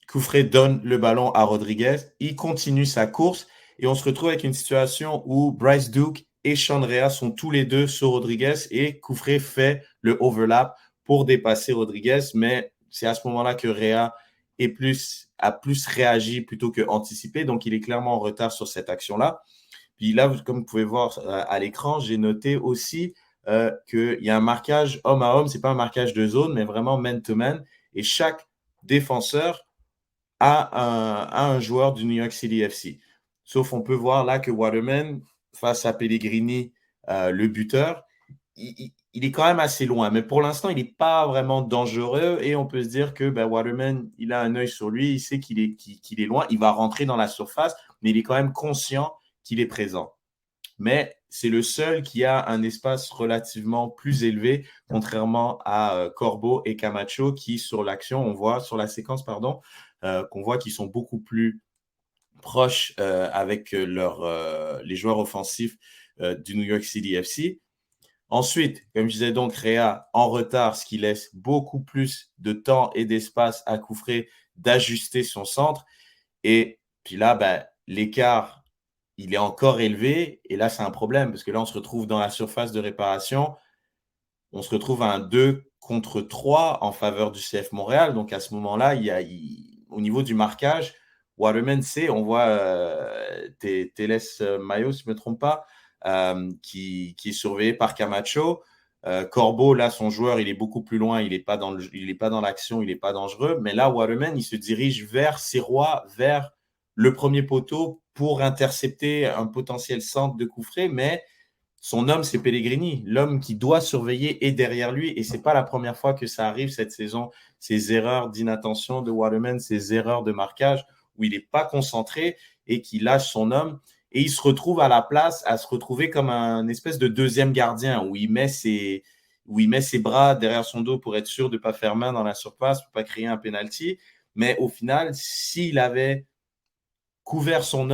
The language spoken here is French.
Koufré donne le ballon à Rodriguez, il continue sa course et on se retrouve avec une situation où Bryce Duke et Sean Rea sont tous les deux sur Rodriguez et Koufré fait le overlap pour dépasser Rodriguez, mais c'est à ce moment-là que Rea a plus réagi plutôt que anticipé, donc il est clairement en retard sur cette action-là. Puis là, comme vous pouvez voir à l'écran, j'ai noté aussi qu'il y a un marquage homme à homme, c'est pas un marquage de zone, mais vraiment man-to-man, et chaque défenseur a un joueur du New York City FC. Sauf on peut voir là que Waterman, face à Pellegrini, le buteur, il est quand même assez loin. Mais pour l'instant, il n'est pas vraiment dangereux et on peut se dire que Waterman, il a un œil sur lui, il sait qu'il est loin, il va rentrer dans la surface, mais il est quand même conscient qu'il est présent. Mais c'est le seul qui a un espace relativement plus élevé, contrairement à Corbeau et Camacho, qui sur l'action, on voit, sur la séquence, pardon, qu'on voit qu'ils sont beaucoup plus proches avec les joueurs offensifs du New York City FC. Ensuite, comme je disais donc, Rea en retard, ce qui laisse beaucoup plus de temps et d'espace à Koufré d'ajuster son centre. Et puis là, l'écart, il est encore élevé. Et là, c'est un problème parce que là, on se retrouve dans la surface de réparation. On se retrouve à un 2 contre 3 en faveur du CF Montréal. Donc, à ce moment-là, au niveau du marquage, Waterman, on voit Teles Mayo, si je ne me trompe pas, qui est surveillé par Camacho. Corbeau, là, son joueur, il est beaucoup plus loin. Il n'est pas dans l'action, il n'est pas dangereux. Mais là, Waterman, il se dirige vers Sirois, vers le premier poteau pour intercepter un potentiel centre de coup franc. Mais son homme, c'est Pellegrini. L'homme qui doit surveiller est derrière lui. Et ce n'est pas la première fois que ça arrive cette saison. Ces erreurs d'inattention de Waterman, ces erreurs de marquage où il n'est pas concentré et qui lâche son homme. Et il se retrouve à la place, à se retrouver comme un espèce de deuxième gardien où il met ses bras derrière son dos pour être sûr de ne pas faire main dans la surface, pour ne pas créer un penalty. Mais au final, s'il avait couvert son homme